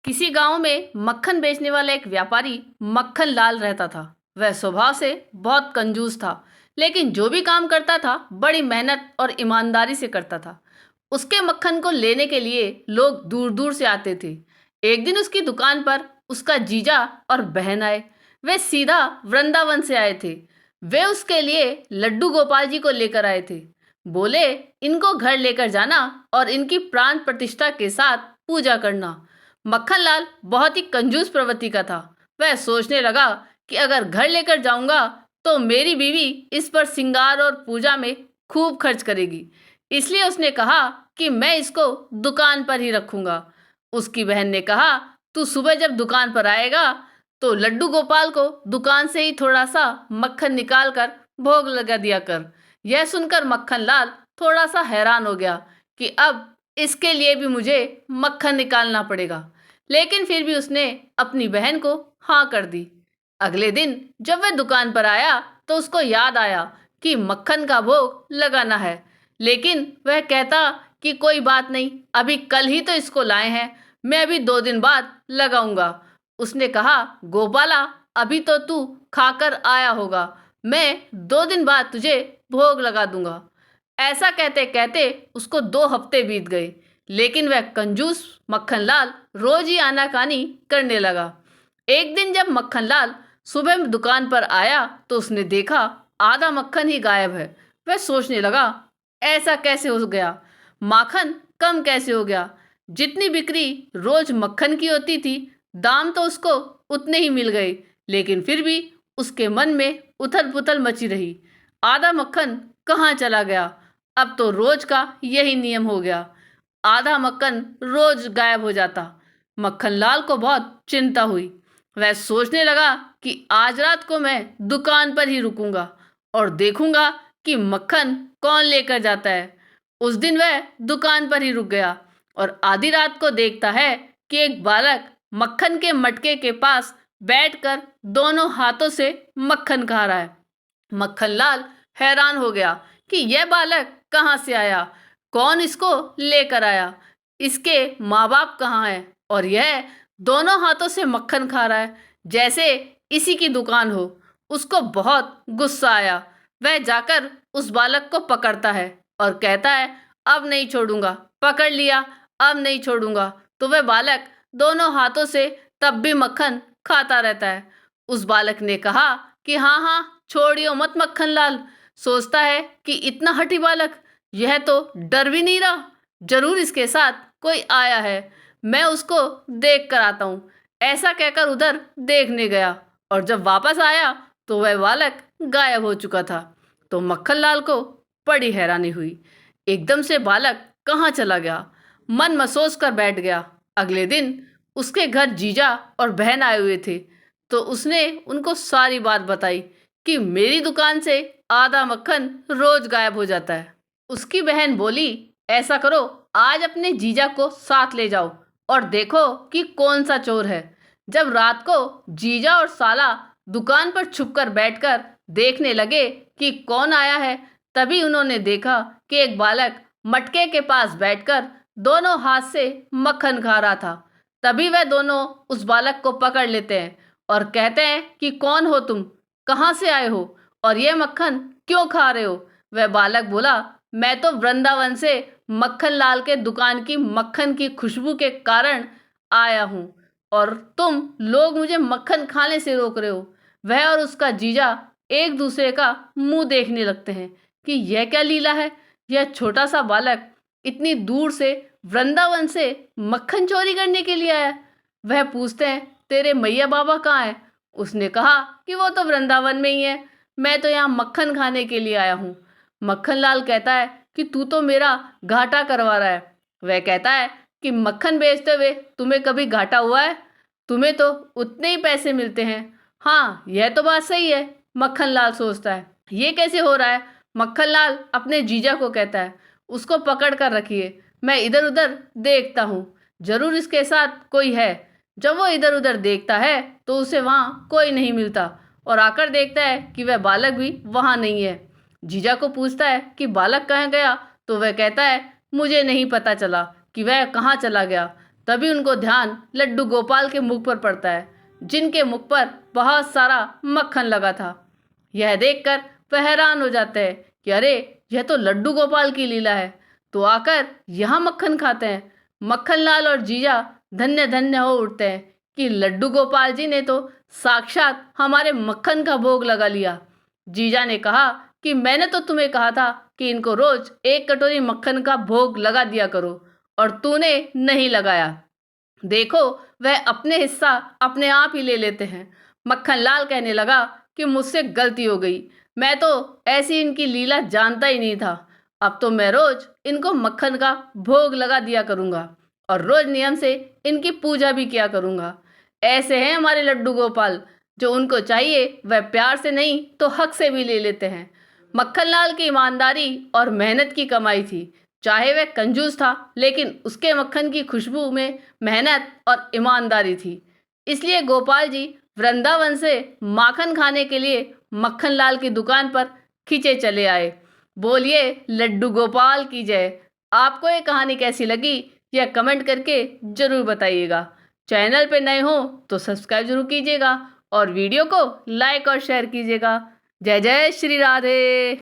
किसी गांव में मक्खन बेचने वाला एक व्यापारी मक्खन लाल रहता था। वह स्वभाव से बहुत कंजूस था, लेकिन जो भी काम करता था बड़ी मेहनत और ईमानदारी से करता था। उसके मक्खन को लेने के लिए लोग दूर दूर से आते थे। एक दिन उसकी दुकान पर उसका जीजा और बहन आए। वे सीधा वृंदावन से आए थे। वे उसके लिए लड्डू गोपाल जी को लेकर आए थे। बोले, इनको घर लेकर जाना और इनकी प्राण प्रतिष्ठा के साथ पूजा करना। मक्खनलाल बहुत ही कंजूस प्रवृत्ति का था। वह सोचने लगा कि अगर घर लेकर जाऊंगा तो मेरी बीवी इस पर श्रृंगार और पूजा में खूब खर्च करेगी। इसलिए उसने कहा कि मैं इसको दुकान पर ही रखूंगा। उसकी बहन ने कहा, तू सुबह जब दुकान पर आएगा तो लड्डू गोपाल को दुकान से ही थोड़ा सा मक्खन निकाल कर भोग लगा दिया कर। यह सुनकर मक्खनलाल थोड़ा सा हैरान हो गया कि अब इसके लिए भी मुझे मक्खन निकालना पड़ेगा, लेकिन फिर भी उसने अपनी बहन को हाँ कर दी। अगले दिन जब वह दुकान पर आया तो उसको याद आया कि मक्खन का भोग लगाना है, लेकिन वह कहता कि कोई बात नहीं, अभी कल ही तो इसको लाए हैं, मैं अभी 2 दिन बाद लगाऊंगा। उसने कहा, गोपाला, अभी तो तू खाकर आया होगा, मैं 2 दिन बाद तुझे भोग लगा दूंगा। ऐसा कहते कहते उसको 2 हफ्ते बीत गए, लेकिन वह कंजूस मक्खनलाल रोज ही आनाकानी करने लगा। एक दिन जब मक्खनलाल सुबह दुकान पर आया तो उसने देखा आधा मक्खन ही गायब है। वह सोचने लगा, ऐसा कैसे हो गया, माखन कम कैसे हो गया। जितनी बिक्री रोज मक्खन की होती थी, दाम तो उसको उतने ही मिल गए, लेकिन फिर भी उसके मन में उथल पुथल मची रही। आधा मक्खन कहाँ चला गया। अब तो रोज का यही नियम हो गया, आधा मक्खन रोज गायब हो जाता। मक्खनलाल को बहुत चिंता हुई। वह सोचने लगा कि आज रात को मैं दुकान पर ही रुकूंगा और देखूंगा कि मक्खन कौन लेकर जाता है। उस दिन वह दुकान पर ही रुक गया और आधी रात को देखता है कि एक बालक मक्खन के मटके के पास बैठकर दोनों हाथों से मक्खन खा रहा है। मक्खनलाल हैरान हो गया कि यह बालक कहाँ से आया, कौन इसको लेकर आया, इसके माँ बाप कहाँ हैं और यह दोनों हाथों से मक्खन खा रहा है जैसे इसी की दुकान हो। उसको बहुत गुस्सा आया। वह जाकर उस बालक को पकड़ता है और कहता है, अब नहीं छोड़ूंगा, पकड़ लिया, अब नहीं छोड़ूंगा। तो वह बालक दोनों हाथों से तब भी मक्खन खाता रहता है। उस बालक ने कहा कि हाँ हाँ, छोड़ियो मत मक्खनलाल। सोचता है कि इतना हठी बालक, यह तो डर भी नहीं रहा, जरूर इसके साथ कोई आया है, मैं उसको देख कर आता हूँ। ऐसा कहकर उधर देखने गया और जब वापस आया तो वह बालक गायब हो चुका था। तो मक्खनलाल को बड़ी हैरानी हुई, एकदम से बालक कहाँ चला गया। मन मसोस कर बैठ गया। अगले दिन उसके घर जीजा और बहन आए हुए थे, तो उसने उनको सारी बात बताई कि मेरी दुकान से आधा मक्खन रोज गायब हो जाता है। उसकी बहन बोली, ऐसा करो, आज अपने जीजा को साथ ले जाओ और देखो कि कौन सा चोर है। जब रात को जीजा और साला दुकान पर छुपकर बैठकर देखने लगे कि कौन आया है, तभी उन्होंने देखा कि एक बालक मटके के पास बैठकर दोनों हाथ से मक्खन खा रहा था। तभी वह दोनों उस बालक को पकड़ लेते हैं और कहते हैं कि कौन हो तुम, कहाँ से आए हो और ये मक्खन क्यों खा रहे हो। वह बालक बोला, मैं तो वृंदावन से मक्खनलाल के दुकान की मक्खन की खुशबू के कारण आया हूँ और तुम लोग मुझे मक्खन खाने से रोक रहे हो। वह और उसका जीजा एक दूसरे का मुंह देखने लगते हैं कि यह क्या लीला है। यह छोटा सा बालक इतनी दूर से वृंदावन से मक्खन चोरी करने के लिए आया। वह पूछते हैं, तेरे मैया बाबा कहाँ हैं। उसने कहा कि वो तो वृंदावन में ही है, मैं तो यहाँ मक्खन खाने के लिए आया हूँ। मक्खनलाल कहता है कि तू तो मेरा घाटा करवा रहा है। वह कहता है कि मक्खन बेचते हुए तुम्हें कभी घाटा हुआ है, तुम्हें तो उतने ही पैसे मिलते हैं। हाँ, यह तो बात सही है, मक्खनलाल सोचता है। ये कैसे हो रहा है। मक्खनलाल अपने जीजा को कहता है, उसको पकड़ कर रखिए, मैं इधर उधर देखता हूँ, जरूर इसके साथ कोई है। जब वो इधर उधर देखता है तो उसे वहाँ कोई नहीं मिलता और आकर देखता है कि वह बालक भी वहाँ नहीं है। जीजा को पूछता है कि बालक कहाँ गया, तो वह कहता है, मुझे नहीं पता चला कि वह कहाँ चला गया। तभी उनको ध्यान लड्डू गोपाल के मुख पर पड़ता है, जिनके मुख पर बहुत सारा मक्खन लगा था। यह देखकर वह हैरान हो जाते हैं कि अरे, यह तो लड्डू गोपाल की लीला है, तो आकर यहाँ मक्खन खाते हैं। मक्खनलाल और जीजा धन्य धन्य हो उठते हैं कि लड्डू गोपाल जी ने तो साक्षात हमारे मक्खन का भोग लगा लिया। जीजा ने कहा कि मैंने तो तुम्हें कहा था कि इनको रोज 1 कटोरी मक्खन का भोग लगा दिया करो, और तूने नहीं लगाया। देखो, वह अपने हिस्सा अपने आप ही ले लेते हैं। मक्खनलाल कहने लगा कि मुझसे गलती हो गई, मैं तो ऐसी इनकी लीला जानता ही नहीं था। अब तो मैं रोज इनको मक्खन का भोग लगा दिया करूँगा और रोज नियम से इनकी पूजा भी किया करूँगा। ऐसे हैं हमारे लड्डू गोपाल, जो उनको चाहिए वह प्यार से नहीं तो हक से भी ले लेते हैं। मक्खनलाल की ईमानदारी और मेहनत की कमाई थी। चाहे वह कंजूस था, लेकिन उसके मक्खन की खुशबू में मेहनत और ईमानदारी थी। इसलिए गोपाल जी वृंदावन से माखन खाने के लिए मक्खनलाल की दुकान पर खींचे चले आए। बोलिए लड्डू गोपाल की जय। आपको ये कहानी कैसी लगी, यह कमेंट करके ज़रूर बताइएगा। चैनल पे नए हो तो सब्सक्राइब जरूर कीजिएगा और वीडियो को लाइक और शेयर कीजिएगा। जय जय श्री राधे।